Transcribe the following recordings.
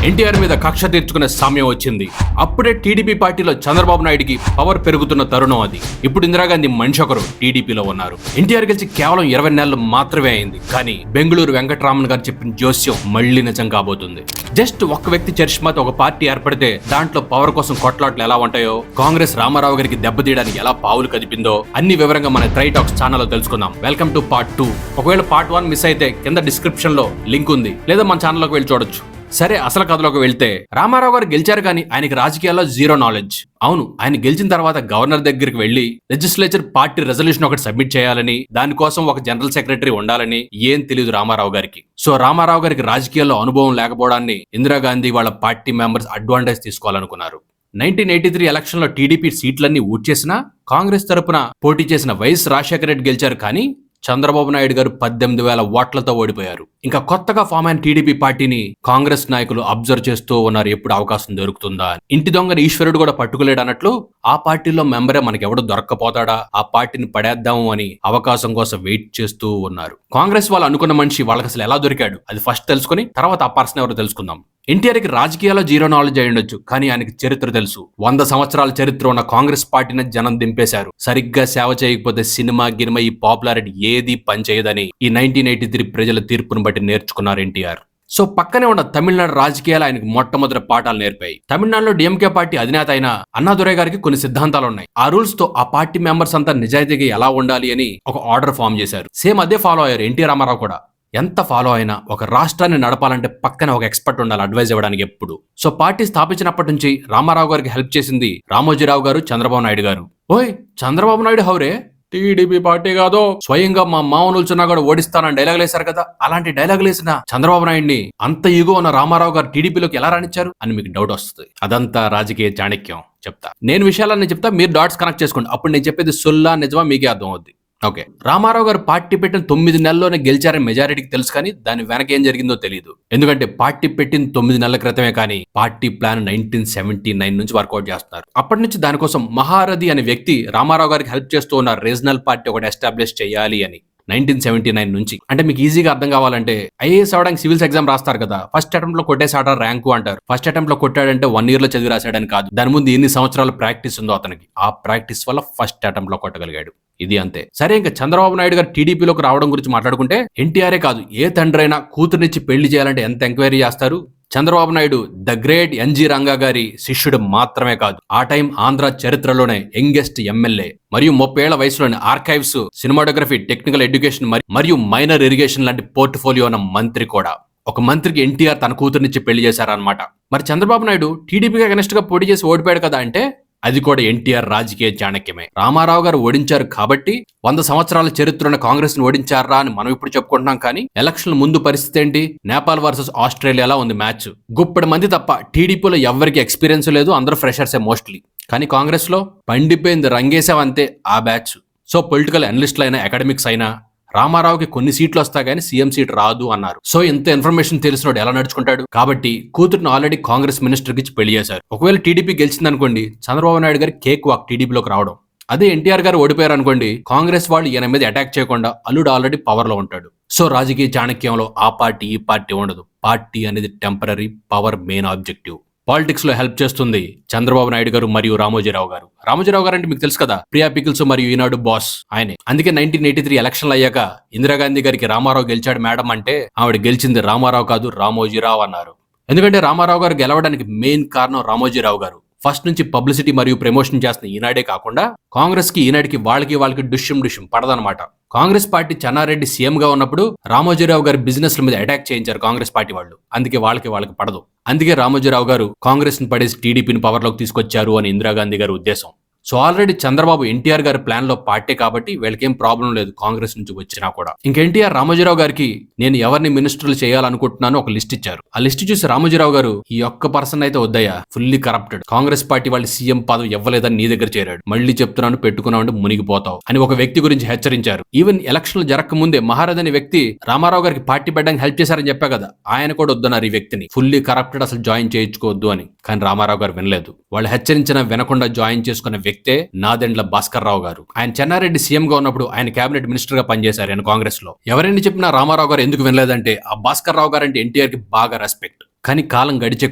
ఎన్టీఆర్ మీద కక్ష తీర్చుకునే సమయం వచ్చింది. అప్పుడే టీడీపీ పార్టీలో చంద్రబాబు నాయుడికి పవర్ పెరుగుతున్న తరుణం అది. ఇప్పుడు ఇందిరాగాంధీ మనిషి ఒకరు టీడీపీలో ఉన్నారు. ఎన్టీఆర్ గెలిచి కేవలం 20 నెలలు మాత్రమే అయింది. కానీ బెంగళూరు వెంకటరామన్ గారు చెప్పిన జోస్యం మళ్లీ నిజం కాబోతుంది. జస్ట్ ఒక్క వ్యక్తి చరిష్మాతో ఒక పార్టీ ఏర్పడితే దాంట్లో పవర్ కోసం కొట్లాట్లు ఎలా ఉంటాయో, కాంగ్రెస్ రామారావు గారికి దెబ్బతీయడానికి ఎలా పావులు కదిపిందో అన్ని వివరంగా మన ట్రై టాక్స్ ఛానల్లో తెలుసుకుందాం. Welcome to part 2. ఒకవేళ పార్ట్ 1 మిస్ అయితే కింద డిస్క్రిప్షన్ లో లింక్ ఉంది, లేదా మన ఛానల్లోకి వెళ్ళి చూడొచ్చు. సరే, అసలు కథలోకి వెళ్తే రామారావు గారు గెలిచారు, కానీ ఆయనకి రాజకీయాల్లో జీరో నాలెడ్జ్. అవును, ఆయన గెలిచిన తర్వాత గవర్నర్ దగ్గరికి వెళ్లి లెజిస్లేచర్ పార్టీ రెజల్యూషన్ ఒకటి సబ్మిట్ చేయాలని, దానికోసం ఒక జనరల్ సెక్రటరీ ఉండాలని ఏం తెలియదు రామారావు గారికి. సో రామారావు గారికి రాజకీయాల్లో అనుభవం లేకపోవడాన్ని ఇందిరాగాంధీ వాళ్ళ పార్టీ మెంబర్స్ అడ్వాంటేజ్ తీసుకోవాలనుకున్నారు. 1983 ఎలక్షన్ లో టీడీపీ సీట్లన్నీ ఊడ్చేసినా కాంగ్రెస్ తరపున పోటీ చేసిన వైఎస్ రాజశేఖర రెడ్డి గెలిచారు, కానీ చంద్రబాబు నాయుడు గారు 18,000 ఓట్లతో ఓడిపోయారు. ఇంకా కొత్తగా ఫామ్ అయిన టీడీపీ పార్టీని కాంగ్రెస్ నాయకులు అబ్జర్వ్ చేస్తూ ఉన్నారు, ఎప్పుడు అవకాశం దొరుకుతుందా. ఇంటి దొంగని ఈశ్వరుడు కూడా పట్టుకోలేడు అన్నట్లు ఆ పార్టీలో మెంబరే మనకెవడు దొరక్కపోతాడా, ఆ పార్టీని పడేద్దాము అని అవకాశం కోసం వెయిట్ చేస్తూ ఉన్నారు. కాంగ్రెస్ వాళ్ళు అనుకున్న మనిషి వాళ్ళకి అసలు ఎలా దొరికాడు అది ఫస్ట్ తెలుసుకుని తర్వాత ఆ పర్సన్ ఎవరో తెలుసుకుందాం. ఎన్టీఆర్కి రాజకీయాల్లో జీరో నాలెడ్జ్ అయి ఉండొచ్చు, కానీ ఆయనకి చరిత్ర తెలుసు. 100 సంవత్సరాల చరిత్ర ఉన్న కాంగ్రెస్ పార్టీని జనం దింపేశారు. సరిగ్గా సేవ చేయకపోతే సినిమా గినిమా ఈ పాపులారిటీ ఏది పనిచేయదని ఈ 1983 ప్రజల తీర్పును బట్టి నేర్చుకున్నారు ఎన్టీఆర్. సో పక్కనే ఉన్న తమిళనాడు రాజకీయాలు ఆయనకు మొట్టమొదటి పాఠాలు నేర్పాయి. తమిళనాడులో డిఎంకే పార్టీ అధినేత అయిన అన్నాదురై గారికి కొన్ని సిద్ధాంతాలు ఉన్నాయి. ఆ రూల్స్ తో ఆ పార్టీ మెంబర్స్ అంతా నిజాయితీగా ఎలా ఉండాలి అని ఒక ఆర్డర్ ఫామ్ చేశారు. సేమ్ అదే ఫాలో అయ్యారు ఎన్టీ రామారావు కూడా. ఎంత ఫాలో అయినా ఒక రాష్ట్రాన్ని నడపాలంటే పక్కన ఒక ఎక్స్పర్ట్ ఉండాలి అడ్వైజ్ ఇవ్వడానికి ఎప్పుడు. సో పార్టీ స్థాపించినప్పటి నుంచి రామారావు గారికి హెల్ప్ చేసింది రామోజీరావు గారు, చంద్రబాబు నాయుడు గారు. ఓయ్, చంద్రబాబు నాయుడు హౌరే, టీడీపీ పార్టీ కాదు, స్వయంగా మా మామూలుచున్నా కూడా ఓడిస్తానని డైలాగులు వేశారు కదా. అలాంటి డైలాగులు వేసిన చంద్రబాబు నాయుడిని అంత ఈగో ఉన్న రామారావు గారు టీడీపీలోకి ఎలా రాణించారు అని మీకు డౌట్ వస్తుంది. అదంతా రాజకీయ చాణక్యం. చెప్తా, నేను విషయాలన్నీ చెప్తా, మీరు డాట్స్ కనెక్ట్ చేసుకోండి. అప్పుడు నేను చెప్పేది సొల్లా నిజమా మీకే అర్థం అవుద్ది. ఓకే, రామారావు గారు పార్టీ పెట్టిన 9 నెలల్లోనే గెలిచారని మెజారిటీకి తెలుసు, కానీ దాని వెనక ఏం జరిగిందో తెలియదు. ఎందుకంటే పార్టీ పెట్టిన 9 నెలల క్రితమే, కానీ పార్టీ ప్లాన్ 1979 నుంచి వర్కౌట్ చేస్తున్నారు. అప్పటి నుంచి దానికోసం మహారథి అనే వ్యక్తి రామారావు గారికి హెల్ప్ చేస్తూ ఉన్నారు. రీజనల్ పార్టీ ఒకటి ఎస్టాబ్లిష్ చేయాలి అని 1979 నుంచి. అంటే మీకు ఈజీగా అర్థం కావాలంటే, ఐఏఎస్ అవడానికి సివిల్స్ ఎగ్జామ్ రాస్తారు కదా, ఫస్ట్ అటెంప్ట్ లో కొట్టేసాడ ర్యాంకు అంటారు. ఫస్ట్ అటెంప్ట్ లో కొట్టాడంటే 1 year లో చదివి రాశాడని కాదు, దాని ముందు ఎన్ని సంవత్సరాల ప్రాక్టీస్ ఉందో అతనికి. ఆ ప్రాక్టీస్ వల్ల ఫస్ట్ అటెంప్ట్ లో కొట్టగలిగాడు. ఇది అంతే. సరే, ఇంకా చంద్రబాబు నాయుడు గారు టీడీపీలోకి రావడం గురించి మాట్లాడుకుంటే, ఎన్టీఆర్ఏ కాదు ఏ తండ్రైనా కూతురునిచ్చి పెళ్లి చేయాలంటే ఎంత ఎంక్వైరీ చేస్తారు. Chandrababu Naidu the great NG Ranga గారి శిష్యుడు మాత్రమే కాదు, ఆ టైం ఆంధ్ర చరిత్రలోనే యంగెస్ట్ ఎమ్మెల్యే మరియు 30 ఏళ్ల వయసులోని ఆర్కైవ్స్, సినిమాటోగ్రఫీ, టెక్నికల్ ఎడ్యుకేషన్ మరియు మైనర్ ఇరిగేషన్ లాంటి పోర్ట్ఫోలియో ఉన్న మంత్రి కూడా. ఒక మంత్రికి ఎన్టీఆర్ తన కూతురునిచ్చి పెళ్లి చేశారనమాట. మరి చంద్రబాబు నాయుడు టీడీపీకి అగెనెస్ట్ గా పోటీ చేసి ఓడిపోయాడు కదా అంటే, అది కూడా ఎన్టీఆర్ రాజకీయ చాణక్యమే. రామారావు గారు ఓడించారు కాబట్టి 100 సంవత్సరాల చరిత్ర ఉన్న కాంగ్రెస్ ని ఓడించారా అని మనం ఇప్పుడు చెప్పుకుంటున్నాం. కానీ ఎలక్షన్ ముందు పరిస్థితి ఏంటి? నేపాల్ వర్సెస్ ఆస్ట్రేలియాలా ఉంది మ్యాచ్. గుప్పటి మంది తప్ప టీడీపీలో ఎవరికి ఎక్స్పీరియన్స్ లేదు, అందరూ ఫ్రెషర్సే మోస్ట్లీ. కానీ కాంగ్రెస్ లో పండిపోయింది, రంగేసావంతే ఆ బ్యాచ్. సో పొలిటికల్ అనలిస్టులు అయినా, అకాడమిక్స్ అయినా రామారావుకి కొన్ని సీట్లు వస్తా గానీ సీఎం సీట్ రాదు అన్నారు. సో ఇంత ఇన్ఫర్మేషన్ తెలిసినోడు ఎలా నడుచుకుంటాడు? కాబట్టి కూతురుని ఆల్రెడీ కాంగ్రెస్ మినిస్టర్కి ఇచ్చి పెళ్లి చేశారు. ఒకవేళ టీడీపీ గెలిచింది అనుకోండి, చంద్రబాబు నాయుడు గారి కేక్ వాక్ టీడీపీలోకి రావడం. అదే ఎన్టీఆర్ గారు ఓడిపోయారు అనుకోండి, కాంగ్రెస్ వాళ్ళు ఈయన మీద అటాక్ చేయకుండా అల్లుడు ఆల్రెడీ పవర్ లో ఉంటాడు. సో రాజకీయ చాణక్యంలో ఆ పార్టీ ఈ పార్టీ ఉండదు. పార్టీ అనేది temporary, power main objective. Politics లో హెల్ప్ చేస్తుంది చంద్రబాబు నాయుడు గారు మరియు రామోజీరావు గారు. రామోజీరావు గారు అంటే మీకు తెలుసు కదా, ప్రియా పికిల్స్ మరియు ఈనాడు బాస్ ఆయనే. అందుకే 1983 ఎలక్షన్లు అయ్యాక ఇందిరాగాంధీ గారికి రామారావు గెలిచాడు మేడం అంటే, ఆవిడ గెలిచింది రామారావు కాదు రామోజీరావు అన్నారు. ఎందుకంటే రామారావు గారు గెలవడానికి మెయిన్ కారణం రామోజీరావు గారు. ఫస్ట్ నుంచి పబ్లిసిటీ మరియు ప్రమోషన్ చేస్తున్న ఈనాడే కాకుండా, కాంగ్రెస్ కి ఈనాడికి వాళ్ళకి డుష్యం పడదనమాట. కాంగ్రెస్ పార్టీ చెన్నారెడ్డి సీఎం గా ఉన్నప్పుడు రామోజీరావు గారి బిజినెస్ల మీద అటాక్ చేయించారు కాంగ్రెస్ పార్టీ వాళ్ళు. అందుకే వాళ్ళకి పడదు. అందుకే రామోజీరావు గారు కాంగ్రెస్ ని పడేసి టీడీపీని పవర్ లోకి తీసుకొచ్చారు అని ఇందిరాగాంధీ గారి ఉద్దేశం. సో ఆల్రెడీ చంద్రబాబు ఎన్టీఆర్ గారి ప్లాన్ లో పార్టీ కాబట్టి వీళ్ళకేం ప్రాబ్లం లేదు కాంగ్రెస్ నుంచి వచ్చినా కూడా. ఇంక ఎన్టీఆర్ రామోజీరావు గారికి నేను ఎవరిని మినిస్టర్లు చేయాలనుకుంటున్నానో ఒక లిస్ట్ ఇచ్చారు. ఆ లిస్ట్ చూసి రామోజీరావు గారు, ఈ ఒక్క పర్సన్ అయితే వద్దయ్యా, ఫుల్లీ కరప్టెడ్, కాంగ్రెస్ పార్టీ వాళ్ళు సీఎం పదవి ఇవ్వలేదని నీ దగ్గర చేరాడు, మళ్ళీ చెప్తున్నాను పెట్టుకున్నావు మునిగిపోతావు అని ఒక వ్యక్తి గురించి హెచ్చరించారు. ఈవెన్ ఎలక్షన్లు జరగక ముందే మహారాజ్ అనే వ్యక్తి రామారావు గారికి పార్టీ పెట్టడానికి హెల్ప్ చేశారని చెప్పా కదా, ఆయన కూడా వద్దన్నారు ఈ వ్యక్తిని, ఫుల్లీ కరప్టెడ్, అసలు జాయిన్ చేయించుకోవద్దు అని. కానీ రామారావు గారు వినలేదు. వాళ్ళు హెచ్చరించిన వినకుండా జాయిన్ చేసుకున్న వ్యక్తే నాదెండ్ల భాస్కర్ రావు గారు. ఆయన చెన్నారెడ్డి సీఎం గా ఉన్నప్పుడు ఆయన కేబినెట్ మినిస్టర్ గా పనిచేశారు ఆయన కాంగ్రెస్ లో. ఎవరైనా చెప్పినా రామారావు గారు ఎందుకు వినలేదంటే, ఆ భాస్కర్ రావు గారు అంటే ఎన్టీఆర్ కి బాగా రెస్పెక్ట్. కానీ కాలం గడిచే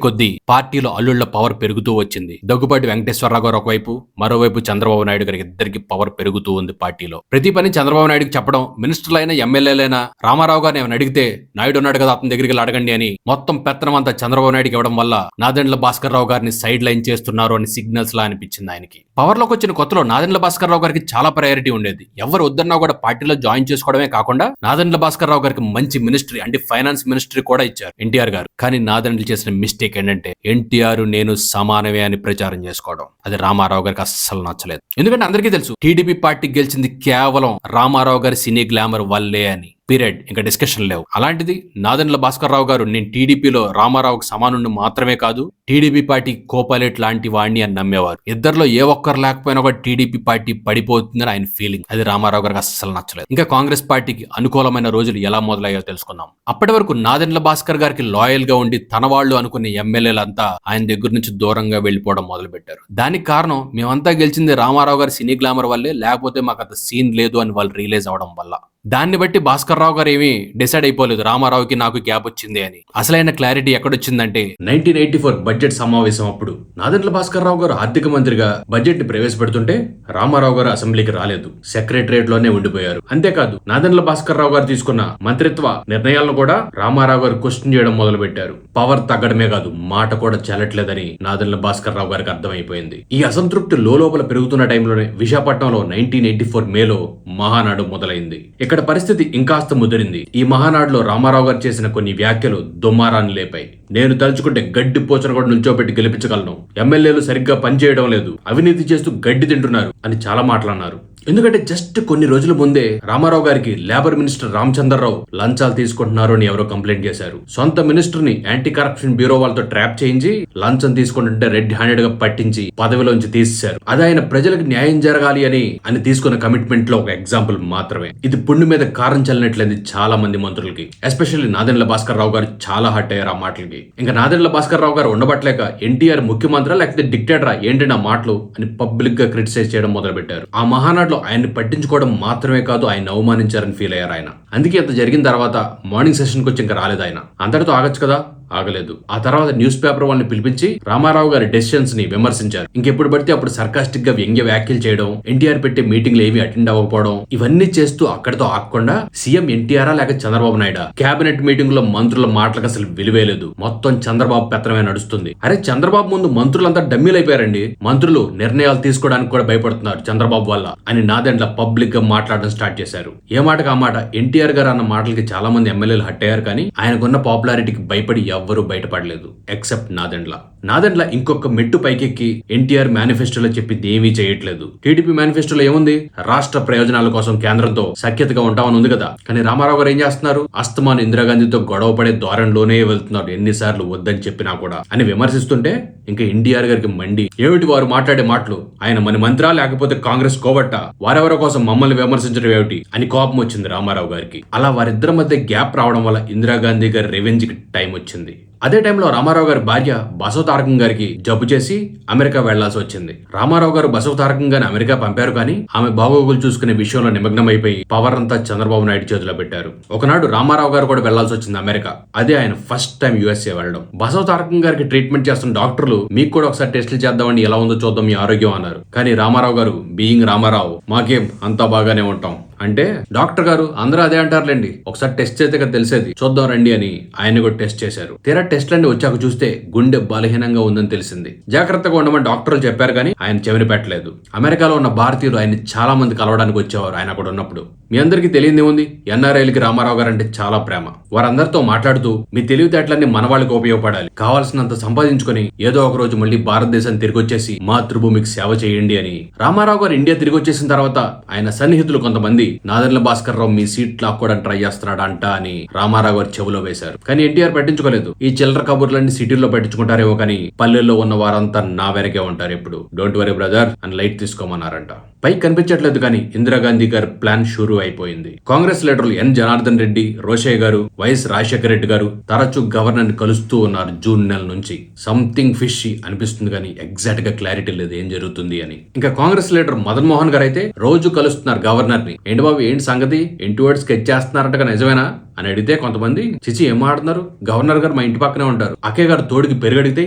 కొద్దీ పార్టీలో అల్లుళ్ల పవర్ పెరుగుతూ వచ్చింది. దగ్గుబాటి వెంకటేశ్వరరావు గారు ఒకవైపు, మరోవైపు చంద్రబాబు నాయుడు గారికి ఇద్దరికి పవర్ పెరుగుతూ ఉంది పార్టీలో. ప్రతి పని చంద్రబాబు నాయుడుకి చెప్పడం, మినిస్టర్లైనా ఎమ్మెల్యేలైనా రామారావు గారిని ఏమైనా అడిగితే నాయుడు ఉన్నాడు కదా అతని దగ్గరికి అడగండి అని మొత్తం పెత్తనం అంతా చంద్రబాబు నాయుడుకి ఇవ్వడం వల్ల నాదెండ్ల భాస్కర్ రావు గారిని సైడ్ లైన్ చేస్తున్నారు అని సిగ్నల్స్ లా అనిపించింది ఆయనకి. పవర్ లోకి వచ్చిన కొత్తలో నాదెండ్ల భాస్కర్ రావు గారికి చాలా ప్రయారిటీ ఉండేది. ఎవరు వద్దన్నా కూడా పార్టీలో జాయిన్ చేసుకోవడమే కాకుండా నాదెండ్ల భాస్కర్ రావు గారికి మంచి మినిస్ట్రీ అంటే ఫైనాన్స్ మినిస్ట్రీ కూడా ఇచ్చారు ఎన్టీఆర్ గారు. కానీ నాదెండ్ల చేసిన మిస్టేక్ ఏంటంటే ఎన్టీఆర్ నేను సమానమే అని ప్రచారం చేసుకోవడం. అది రామారావు గారికి అస్సలు నచ్చలేదు. ఎందుకంటే అందరికీ తెలుసు టీడీపీ పార్టీ గెలిచింది కేవలం రామారావు గారి సినీ గ్లామర్ వల్లే అని. పీరియడ్. ఇంకా డిస్కషన్ లేవు. అలాంటిది నాదెండ్ల భాస్కర్ రావు గారు నేను టీడీపీలో రామారావుకు సమానుండి మాత్రమే కాదు టీడీపీ పార్టీ కోపైలట్ లాంటి వాడిని అని నమ్మేవారు. ఇద్దరిలో ఏ ఒక్కరు లేకపోయినా కూడా టీడీపీ పార్టీ పడిపోతుందని ఆయన ఫీలింగ్. అది రామారావు గారికి అస్సలు నచ్చలేదు. ఇంకా కాంగ్రెస్ పార్టీకి అనుకూలమైన రోజులు ఎలా మొదలయ్యో తెలుసుకుందాం. అప్పటి వరకు నాదెండ్ల భాస్కర్ గారికి లాయల్ గా ఉండి తన వాళ్ళు అనుకునే ఎమ్మెల్యేలంతా ఆయన దగ్గర నుంచి దూరంగా వెళ్లిపోవడం మొదలు పెట్టారు. దానికి కారణం మేమంతా గెలిచింది రామారావు గారి సినీ గ్లామర్ వల్లే, లేకపోతే మాకు అంత సీన్ లేదు అని వాళ్ళు రియలైజ్ అవడం వల్ల. దాన్ని బట్టి భాస్కర్ రావు గారు ఏమీ డిసైడ్ అయిపోలేదు రామారావుకి నాకు గ్యాప్ వచ్చింది అని. అసలైన క్లారిటీ ఎక్కడొచ్చిందంటే 1984 బడ్జెట్ సమావేశం అప్పుడు నాదెండ్ల భాస్కర్ రావు గారు ఆర్థిక మంత్రిగా బడ్జెట్ ని ప్రవేశపెడుతుంటే రామారావు గారు అసెంబ్లీకి రాలేదు, సెక్రటరియట్ లోనే ఉండిపోయారు. అంతేకాదు నాదెండ్ల భాస్కర్ రావు గారు తీసుకున్న మంత్రిత్వ నిర్ణయాలను కూడా రామారావు గారు క్వశ్చన్ చేయడం మొదలు పెట్టారు. పవర్ తగ్గడమే కాదు మాట కూడా చెల్లట్లేదని నాదెండ్ల భాస్కర్ రావు గారికి అర్థమైపోయింది. ఈ అసంతృప్తి లోపల పెరుగుతున్న టైంలోనే విశాఖపట్నంలో 1984 మేలో మహానాడు మొదలైంది. ఇక్కడ పరిస్థితి ఇంకాస్త ముదిరింది. ఈ మహానాడులో రామారావు గారు చేసిన కొన్ని వ్యాఖ్యలు దుమ్మారాన్ని లేపాయి. నేను తలుచుకుంటే గడ్డి పోచన కూడా నుంచోబెట్టి గెలిపించగలను, ఎమ్మెల్యేలు సరిగ్గా పనిచేయడం లేదు, అవినీతి చేస్తూ గడ్డి తింటున్నారు అని చాలా మాట్లాడినారు. ఎందుకంటే జస్ట్ కొన్ని రోజుల ముందే రామారావు గారికి లేబర్ మినిస్టర్ రామచంద్రరావు లంచాలు తీసుకుంటున్నారు అని ఎవరో కంప్లైంట్ చేశారు. సొంత మినిస్టర్ ని యాంటీ కరప్షన్ బ్యూరో వాళ్ళతో ట్రాప్ చేయించి లంచం తీసుకుంటుంటే రెడ్ హ్యాండెడ్ గా పట్టించి పదవిలోంచి తీసేశారు. అది ఆయన ప్రజలకు న్యాయం జరగాలి అని తీసుకున్న కమిట్మెంట్ లో ఒక ఎగ్జాంపుల్ మాత్రమే. ఇది పుండు మీద కారం చల్లినట్లయింది చాలా మంది మంత్రులకి. ఎస్పెషల్లీ నాదెండ్ల భాస్కర్ రావు గారు చాలా హట్ అయ్యారు ఆ మాటలకి. ఇంకా నాదెండ్ల భాస్కర్ రావు గారు ఉండబట్టలేక ఎన్టీఆర్ ముఖ్యమంత్రి లేకపోతే డిక్టేటరా ఏంటి నా మాటలు అని పబ్లిక్ గా క్రిటిసైజ్ చేయడం మొదలు పెట్టారు. ఆ మహానాడులో ఆయన్ని పట్టించుకోవడం మాత్రమే కాదు ఆయన అవమానించారని ఫీల్ అయ్యారు ఆయన. అందుకే అంత జరిగిన తర్వాత మార్నింగ్ సెషన్ కి వచ్చి ఇంకా రాలేదు ఆయన. అంతటితో ఆగొచ్చు కదా, ఆగలేదు. ఆ తర్వాత న్యూస్ పేపర్ వాళ్ళని పిలిపించి రామారావు గారి డెసిషన్స్ ని విమర్శించారు. ఇంకెప్పుడు పడితే అప్పుడు సర్కాస్టిక్ గా వ్యంగ్య వ్యాఖ్యలు చేయడం, ఎన్టీఆర్ పెట్టే మీటింగ్లు ఏమీ అటెండ్ అవ్వకపోవడం, ఇవన్నీ చేస్తూ అక్కడితో ఆగకుండా సీఎం ఎన్టీఆర్ లేక చంద్రబాబు నాయుడు కేబినెట్ మీటింగ్ లో మంత్రుల మాటలకు అసలు విలువేలేదు, మొత్తం చంద్రబాబు పెత్తనమే నడుస్తుంది. అరే చంద్రబాబు ముందు మంత్రులంతా డమ్మీలు అయిపోయారండి, మంత్రులు నిర్ణయాలు తీసుకోవడానికి కూడా భయపడుతున్నారు చంద్రబాబు వల్ల అని నాదెండ్ల పబ్లిక్ గా మాట్లాడడం స్టార్ట్ చేశారు. ఏ మాటకు ఆ మాట. ఎన్టీఆర్ గారు అన్న మాటలకి చాలా మంది ఎమ్మెల్యేలు హట్ అయ్యారు, కానీ ఆయనకున్న పాపులారిటీకి భయపడి ఎవ్వరూ బయటపడలేదు ఎక్సెప్ట్ నాదెండ్ల. నాదెండ్ల ఇంకొక మెట్టు పైకెక్కి ఎన్టీఆర్ మేనిఫెస్టోలో చెప్పింది ఏమీ చేయట్లేదు. టీడీపీ మేనిఫెస్టోలో ఏముంది, రాష్ట్ర ప్రయోజనాల కోసం కేంద్రంతో సఖ్యతగా ఉంటామని ఉంది కదా. కానీ రామారావు గారు ఏం చేస్తున్నారు, అస్తమాన్ ఇందిరాగాంధీతో గొడవ పడే ధోరణిలోనే వెళ్తున్నారు, ఎన్నిసార్లు వద్దని చెప్పినా కూడా అని విమర్శిస్తుంటే ఇంకా ఎన్టీఆర్ గారికి మండి ఏమిటి వారు మాట్లాడే మాటలు, ఆయన మన మంత్రా లేకపోతే కాంగ్రెస్ కోవట్ట, వారెవరో కోసం మమ్మల్ని విమర్శించడం ఏమిటి అని కోపం వచ్చింది రామారావు గారికి. అలా వారిద్దరి మధ్య గ్యాప్ రావడం వల్ల ఇందిరాగాంధీ గారి రివెంజ్ కి టైం వచ్చింది. అదే టైంలో రామారావు గారి భార్య బసవ తారకం గారికి జబ్బు చేసి అమెరికా వెళ్లాల్సి వచ్చింది. రామారావు గారు బసవ తారకం గారిని అమెరికా పంపారు, కానీ ఆమె బాగోగులు చూసుకునే విషయంలో నిమగ్నం అయిపోయి పవర్ అంతా చంద్రబాబు నాయుడు చేతిలో పెట్టారు. ఒకనాడు రామారావు గారు కూడా వెళ్లాల్సి వచ్చింది అమెరికా. అదే ఆయన ఫస్ట్ టైం యుఎస్ఏ వెళ్ళడం. బసవ తారకం గారికి ట్రీట్మెంట్ చేస్తున్న డాక్టర్లు మీకు కూడా ఒకసారి టెస్టులు చేద్దామని ఎలా ఉందో చూద్దాం మీ ఆరోగ్యం అన్నారు. కానీ రామారావు గారు బీయింగ్ రామారావు మాకేం అంతా బాగానే ఉంటాం అంటే, డాక్టర్ గారు అందరూ అదే అంటారులేండి, ఒకసారి టెస్ట్ చేస్తే కదా తెలిసేది, చూద్దాం రండి అని ఆయన కూడా టెస్ట్ చేశారు. తీరా టెస్ట్లన్నీ వచ్చాక చూస్తే గుండె బలహీనంగా ఉందని తెలిసింది. జాగ్రత్తగా ఉండమని డాక్టర్లు చెప్పారు, కానీ ఆయన చెవిని పెట్టలేదు. అమెరికాలో ఉన్న భారతీయులు ఆయన చాలా మంది కలవడానికి వచ్చేవారు ఆయన అక్కడ ఉన్నప్పుడు. మీ అందరికీ తెలియదు ఏముంది, ఎన్ఆర్ఐలకి రామారావు గారు అంటే చాలా ప్రేమ. వారందరితో మాట్లాడుతూ మీ తెలివితేటలన్నీ మన వాళ్ళకి ఉపయోగపడాలి, కావాల్సినంత సంపాదించుకుని ఏదో ఒక రోజు మళ్ళీ భారతదేశాన్ని తిరిగి వచ్చేసి మాతృభూమికి సేవ చేయండి అని. రామారావు గారు ఇండియా తిరిగి వచ్చేసిన తర్వాత ఆయన సన్నిహితులు కొంతమంది నాదెండ్ల భాస్కర్ రావు మీ సీట్ లాక్కోవడానికి ట్రై చేస్తున్నాడా అంట అని రామారావు గారు చెవులో వేశారు. కానీ ఎన్టీఆర్ పట్టించుకోలేదు. ఈ చిల్లర కబుర్లన్నీ సిటీల్లో పట్టించుకుంటారేమో కానీ పల్లెల్లో ఉన్న వారంతా నా వెనకే ఉంటారు ఎప్పుడు, డోంట్ వరీ బ్రదర్ అని లైట్ తీసుకోమన్నారంట. పైకి కనిపించట్లేదు, కానీ ఇందిరాగాంధీ గారి ప్లాన్ షురూ అయిపోయింది. కాంగ్రెస్ లీడర్లు ఎన్ జనార్దన్ రెడ్డి, రోషయ్య గారు, వైఎస్ రాజశేఖర రెడ్డి గారు తరచూ గవర్నర్ ని కలుస్తూ ఉన్నారు జూన్ నెల నుంచి. సంథింగ్ ఫిష్ అనిపిస్తుంది, కానీ ఎగ్జాక్ట్ గా క్లారిటీ లేదు ఏం జరుగుతుంది అని. ఇంకా కాంగ్రెస్ లీడర్ మదన్ మోహన్ గారు అయితే రోజు కలుస్తున్నారు గవర్నర్ ని. ఏంటి బాబు ఏంటి సంగతి, ఇంటి వర్డ్ స్కెచ్ చేస్తున్నారంట నిజమేనా అని అడిగితే కొంతమంది చిచి ఏం మాట్లాడుతున్నారు, గవర్నర్ గారు మా ఇంటి పక్కనే ఉంటారు, అక్కయ్య గారు తోడికి పెరుగడిగితే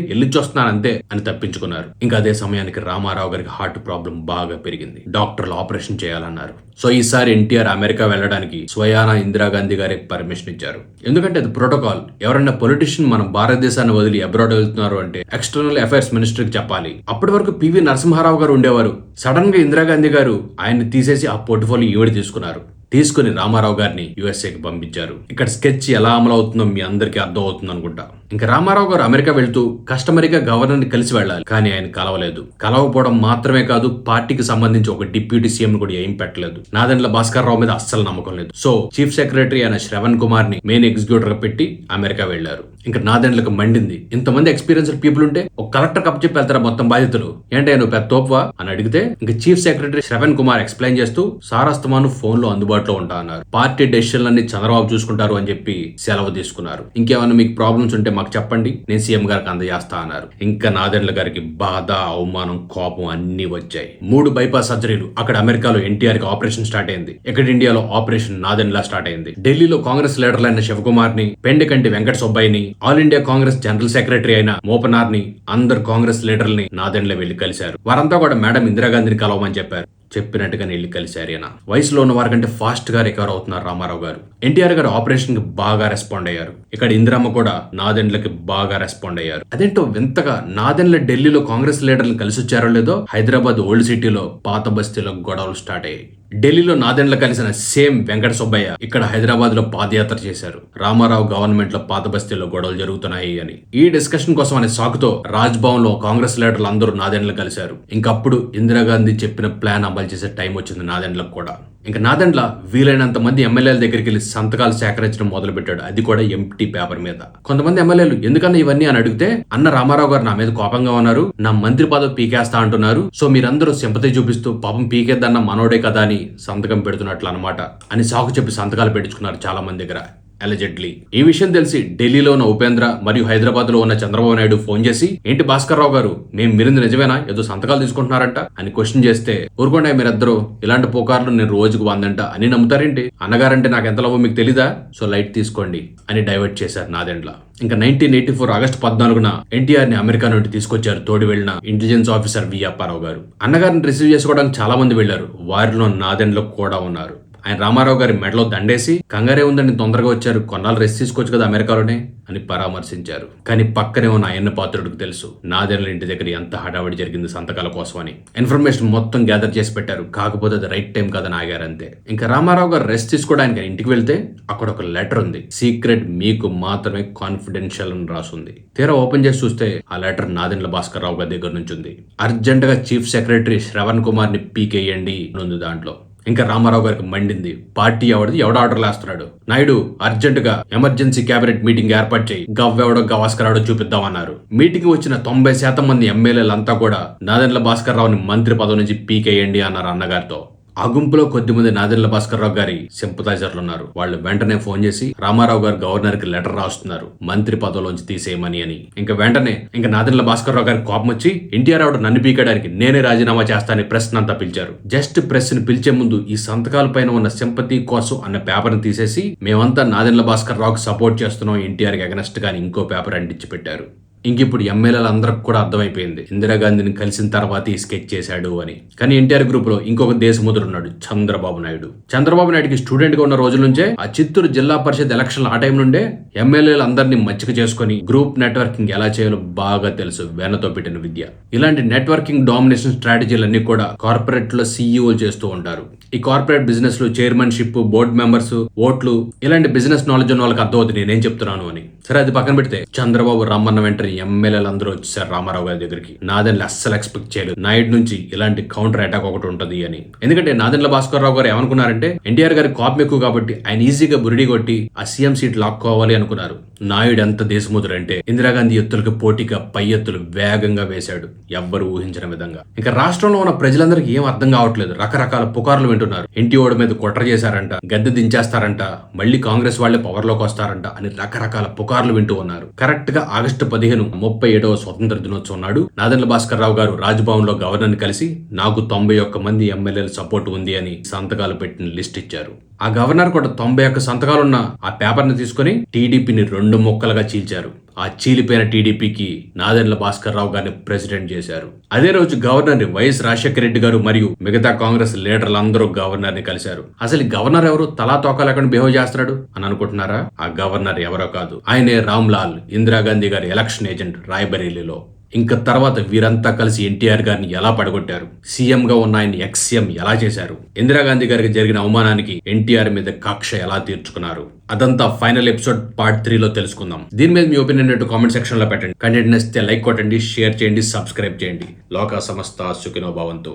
వెళ్ళిచ్చొస్తున్నాను అంతే అని తప్పించుకున్నారు. ఇంకా అదే సమయానికి రామారావు గారికి హార్ట్ ప్రాబ్లం బాగా పెరిగింది. డాక్టర్లు ఆపరేషన్ చేయాలన్నారు. సో ఈసారి ఎన్టీఆర్ అమెరికా వెళ్ళడానికి స్వయానా ఇందిరాగాంధీ గారే పర్మిషన్ ఇచ్చారు. ఎందుకంటే అది ప్రోటోకాల్. ఎవరైనా పొలిటీషియన్ మన భారతదేశాన్ని వదిలి అబ్రాడ్ వెళ్తున్నారు అంటే ఎక్స్టర్నల్ అఫైర్స్ మినిస్టర్ కి చెప్పాలి. అప్పటి వరకు పివి నరసింహారావు గారు ఉండేవారు. సడన్ గా ఇందిరాగాంధీ గారు ఆయన్ని తీసేసి ఆ పోర్ట్ఫోలియో ఈవిడ తీసుకున్నారు. తీసుకుని రామారావు గారిని యుఎస్ఏకి పంపించారు. ఇక్కడ స్కెచ్ ఎలా అమలు అవుతుందో మీ అందరికీ అర్థం అవుతుంది అనుకుంటా. ఇంకా రామారావు గారు అమెరికా వెళ్తూ కస్టమరీగా గవర్నర్ ని కలిసి వెళ్ళాలి, కానీ ఆయన కలవలేదు. కలవకపోవడం మాత్రమే కాదు, పార్టీకి సంబంధించి ఒక డిప్యూటీ సీఎం కూడా ఏం పెట్టలేదు. నాదెండ్ల భాస్కర్ రావు మీద అస్సలు నమ్మకం లేదు. సో చీఫ్ సెక్రటరీ అయిన శ్రవణ్ కుమార్ ని మెయిన్ ఎగ్జిక్యూటివ్ గా పెట్టి అమెరికా వెళ్లారు. ఇంకా నాదెండ్లకు మండింది. ఇంతమంది ఎక్స్పీరియన్స్డ్ పీపుల్ ఉంటే ఒక కలెక్టర్ కప్ చెప్పి వెళ్తారా మొత్తం బాధ్యతలు, ఏంటే నువ్వు పెద్ద తోపువా అని అడిగితే ఇంకా chief secretary Shravan Kumar explain చేస్తూ సారస్తమాను ఫోన్ లో అందుబాటులో ఉంటా అన్నారు. పార్టీ డెసిషన్లన్నీ చంద్రబాబు చూసుకుంటారు అని చెప్పి సెలవు తీసుకున్నారు. ఇంకేమైనా మీకు ప్రాబ్లమ్స్ ఉంటే మాకు చెప్పండి, నేను సీఎం గారికి అందజేస్తా అన్నారు. ఇంకా నాదెండ్ల గారికి బాధ, అవమానం, కోపం అన్ని వచ్చాయి. 3 బైపాస్ సర్జరీలు. అక్కడ అమెరికాలో ఎన్టీఆర్ కి ఆపరేషన్ స్టార్ట్ అయింది. ఇక్కడ ఇండియాలో ఆపరేషన్ నాదెండ్ల స్టార్ట్ అయింది. ఢిల్లీలో కాంగ్రెస్ లీడర్లైన శివకుమార్ ని, పెండికంటి వెంకట సుబ్బయ్యని, all India Congress general secretary అయిన మోపనార్ ని, అందరు కాంగ్రెస్ లీడర్లని నాదెండ్ల వెళ్లి కలిశారు. వారంతా కూడా మేడం ఇందిరాగాంధీని కలవమని చెప్పారు. చెప్పినట్టుగానే వెళ్ళి కలిశారు. ఆయన వయసులో ఉన్న వారికంటే ఫాస్ట్ గా రికవర్ అవుతున్నారు రామారావు గారు. ఎన్టీఆర్ గారు ఆపరేషన్ కి బాగా రెస్పాండ్ అయ్యారు. ఇక్కడ ఇందిరమ్మ కూడా నాదెండ్లకి బాగా రెస్పాండ్ అయ్యారు. అదేంటో వింతగా నాదెండ్ల ఢిల్లీలో కాంగ్రెస్ లీడర్లు కలిసి వచ్చారో లేదో హైదరాబాద్ ఓల్డ్ సిటీలో పాత బస్తీలో గొడవలు స్టార్ట్ అయ్యాయి. ఢిల్లీలో నాదెండ్ల కలిసిన సేమ్ వెంకట సుబ్బయ్య ఇక్కడ హైదరాబాద్ లో పాదయాత్ర చేశారు. రామారావు గవర్నమెంట్ లో పాత బస్తీలో గొడవలు జరుగుతున్నాయి అని. ఈ డిస్కషన్ కోసం అనే సాకుతో రాజ్ భవన్ లో కాంగ్రెస్ లీడర్లు అందరూ నాదెండ్ల కలిశారు. ఇంకప్పుడు ఇందిరాగాంధీ చెప్పిన ప్లాన్ అమలు చేసే టైం వచ్చింది నాదెండ్లకు కూడా. ఇంకా నాదెండ్ల వీలైనంత మంది ఎమ్మెల్యేల దగ్గరికి వెళ్ళి సంతకాలు సేకరించడం మొదలు పెట్టాడు. అది కూడా ఎంప్టీ పేపర్ మీద. కొంతమంది ఎమ్మెల్యేలు ఎందుకన్నా ఇవన్నీ అని అడిగితే, అన్న రామారావు గారు నా మీద కోపంగా ఉన్నారు, నా మంత్రి పదవి పీకేస్తా అంటున్నారు, సో మీరందరూ సింపతి చూపిస్తూ పాపం పీకేద్దన్న మనోడే కదా అని సంతకం పెడుతున్నట్లు అనమాట అని సాకు చెప్పి సంతకాలు పెట్టించుకున్నారు చాలా మంది దగ్గర. అలెజెడ్లీ. ఈ విషయం తెలిసి ఢిల్లీలో ఉన్న ఉపేంద్ర మరియు హైదరాబాద్ లో ఉన్న చంద్రబాబు నాయుడు ఫోన్ చేసి, ఏంటి భాస్కర్ రావు గారు మేము మీరింది నిజమేనా, ఏదో సంతకాలు తీసుకుంటున్నారంట అని క్వశ్చన్ చేస్తే, ఊరుకోండి మీరిద్దరు, ఇలాంటి పుకార్లు నేను రోజుకు 100 అని నమ్ముతారేంటి, అన్నగారంటే నాకు ఎంత లవో మీకు తెలీదా, సో లైట్ తీసుకోండి అని డైవర్ట్ చేశారు నాదెండ్ల. ఇంకా 1984 ఆగస్టు 14న ఎన్టీఆర్ ని అమెరికా నుండి తీసుకొచ్చారు తోడి వెళ్లిన ఇంటెలిజెన్స్ ఆఫీసర్ వి అప్పారావు గారు. అన్నగారిని రిసీవ్ చేసుకోవడానికి చాలా మంది వెళ్లారు. వారిలో నాదెండ్ల కూడా ఉన్నారు. ఆయన రామారావు గారి మెడలో దండేసి, కంగారే ఉందని తొందరగా వచ్చారు, కొన్నాళ్ళు రెస్ట్ తీసుకోవచ్చు కదా అమెరికాలోనే అని పరామర్శించారు. కానీ పక్కనే ఉన్న అయ్యన్న పాత్రుడికి తెలుసు నాదెండ్ల ఇంటి దగ్గర ఎంత హడావిడి జరిగింది సంతకాల కోసం అని. ఇన్ఫర్మేషన్ మొత్తం గ్యాదర్ చేసి పెట్టారు. కాకపోతే అది రైట్ టైం కదా ఆగారు అంతే. ఇంకా రామారావు గారు రెస్ట్ తీసుకోవడానికి ఇంటికి వెళ్తే అక్కడ ఒక లెటర్ ఉంది. సీక్రెట్, మీకు మాత్రమే కాన్ఫిడెన్షియల్ అని రాసుంది. తీరా ఓపెన్ చేసి చూస్తే ఆ లెటర్ నాదెండ్ల భాస్కర్ రావు గారి దగ్గర నుంచి ఉంది. అర్జెంట్ గా చీఫ్ సెక్రటరీ శ్రవణ్ కుమార్ ని పీకేయండి ఉంది దాంట్లో. ఇంకా రామారావు గారికి మండింది. పార్టీ ఎవడ ఆర్డర్లు వేస్తున్నాడు, నాయుడు అర్జెంట్ గా ఎమర్జెన్సీ కేబినెట్ మీటింగ్ ఏర్పాటు చేయి, గవ్వెవడో గవాస్కరాడో చూపిద్దామన్నారు. మీటింగ్ వచ్చిన 90% మంది ఎమ్మెల్యేలంతా కూడా నాదెండ్ల భాస్కర్ రావుని మంత్రి పదవి నుంచి పీకేయండి అన్నారు అన్నగారితో. ఆ గుంపులో కొద్దిమంది నాదెండ్ల భాస్కర్ రావు గారి సింపథైజర్లు ఉన్నారు. వాళ్ళు వెంటనే ఫోన్ చేసి రామారావు గారు గవర్నర్ కి లెటర్ రాస్తున్నారు మంత్రి పదవిలోంచి తీసేయమని అని. ఇంకా వెంటనే నాదెండ్ల భాస్కర్ రావు గారికి కోపం వచ్చి, ఎన్టీఆర్ ఆవిడ నన్ను పీకడానికి నేనే రాజీనామా చేస్తానని ప్రెస్ అంతా పిలిచారు. జస్ట్ ప్రెస్ ని పిలిచే ముందు ఈ సంతకాల పైన ఉన్న సింపతి కోసం అన్న పేపర్ ని తీసేసి, మేమంతా నాదెండ్ల భాస్కర్ రావుకి సపోర్ట్ చేస్తున్నాం, ఎన్టీఆర్ కి అగనెస్ట్ గాని ఇంకో పేపర్ అంటించి పెట్టారు. ఇంకిప్పుడు ఎమ్మెల్యేలందరికి కూడా అర్థమైపోయింది ఇందిరాగాంధీని కలిసిన తర్వాత ఈ స్కెచ్ చేశాడు అని. కానీ ఎన్టీఆర్ గ్రూప్ లో ఇంకొక దేశముద్ర ఉన్నాడు, చంద్రబాబు నాయుడు. చంద్రబాబు నాయుడుకి స్టూడెంట్ గా ఉన్న రోజుల నుంచే, ఆ చిత్తూరు జిల్లా పరిషత్ ఎలక్షన్ ఆ టైం నుండే ఎమ్మెల్యేలందరినీ మచ్చిక చేసుకుని గ్రూప్ నెట్వర్కింగ్ ఎలా చేయాలో బాగా తెలుసు. వెనతో పెట్టిన విద్య. ఇలాంటి నెట్వర్కింగ్ డామినేషన్ స్ట్రాటజీలన్నీ కూడా కార్పొరేట్ లో సీఈఓలు చేస్తూ ఉంటారు. ఈ కార్పొరేట్ బిజినెస్ లో చైర్మన్షిప్, బోర్డు మెంబర్స్, ఓట్లు, ఇలాంటి బిజినెస్ నాలెడ్జ్ ఉన్న వాళ్ళకి అర్థమవుతుంది నేనేం చెప్తున్నాను అని. సరే అది పక్కన పెడితే, చంద్రబాబు రమ్మన్న వెంటనే ఎమ్మెల్యేలందరూ వచ్చేసారు రామారావు గారి దగ్గరికి. నాదెండ్ల అస్సలు ఎక్స్పెక్ట్ చేయలేదు నాయుడు నుంచి ఇలాంటి కౌంటర్ అటాక్ ఒకటి ఉంటది అని. ఎందుకంటే నాదెండ్ల భాస్కర్ రావు గారు ఏమనుకున్నారంటే, ఎన్టీఆర్ గారి కోపం ఎక్కువ కాబట్టి ఆయన ఈజీగా బురిడి కొట్టి ఆ సీఎం సీట్ లాక్కోవాలి అనుకున్నారు. నాయుడు ఎంత దేశముద్ర అంటే, ఇందిరాగాంధీ ఎత్తులకు పోటీగా పై ఎత్తులు వేగంగా వేశాడు, ఎవ్వరు ఊహించిన విధంగా. ఇంకా రాష్ట్రంలో ఉన్న ప్రజలందరికీ ఏం అర్థం కావట్లేదు. రకరకాల పుకార్లు వింటున్నారు. ఎన్టీఓడి మీద కుట్ర చేశారంట, గద్దె దించేస్తారంట, మళ్ళీ కాంగ్రెస్ వాళ్లే పవర్ లోకి వస్తారంట అని రకరకాల పుకార్లు వింటూ ఉన్నారు. కరెక్ట్ గా ఆగస్టు 15 37వ స్వతంత్ర దినోత్సవం నాడు నాదెండ్ల భాస్కర్ రావు గారు రాజ్భవన్ లో గవర్నర్ ని కలిసి, నాకు 91 మంది ఎమ్మెల్యేల సపోర్ట్ ఉంది అని సంతకాలు పెట్టిన లిస్ట్ ఇచ్చారు. ఆ గవర్నర్ కూడా 91 సంతకాలున్న ఆ పేపర్ ని తీసుకుని టీడీపీని 2 ముక్కలుగా చీల్చారు. ఆ చీలిపోయిన టీడీపీకి నాదెండ్ల భాస్కర్ రావు గారిని ప్రెసిడెంట్ చేశారు. అదే రోజు గవర్నర్ ని వైఎస్ రాజశేఖర రెడ్డి గారు మరియు మిగతా కాంగ్రెస్ లీడర్లందరూ గవర్నర్ ని కలిశారు. అసలు గవర్నర్ ఎవరు, తలా తోక లేకుండా బిహేవ్ చేస్తున్నాడు అని అనుకుంటున్నారా? ఆ గవర్నర్ ఎవరో కాదు, ఆయనే రామ్లాల్, ఇందిరాగాంధీ గారి ఎలక్షన్ ఏజెంట్ రాయ్బరేలీలో. ఇంకా తర్వాత వీరంతా కలిసి ఎన్టీఆర్ గారిని ఎలా పడగొట్టారు, సీఎం గా ఉన్న ఆయన ఎక్స్-సీఎం ఎలా చేశారు, ఇందిరాగాంధీ గారికి జరిగిన అవమానానికి ఎన్టీఆర్ మీద కక్ష ఎలా తీర్చుకున్నారు, అదంతా ఫైనల్ ఎపిసోడ్ పార్ట్ 3 లో తెలుసుకుందాం. దీని మీద మీ ఒపీనియన్ ఏంటో కామెంట్ సెక్షన్ లో పెట్టండి. కంటెంట్ నచ్చితే లైక్ కొట్టండి, షేర్ చేయండి, సబ్స్క్రైబ్ చేయండి. లోకా సమస్త సుఖినో భవంతు.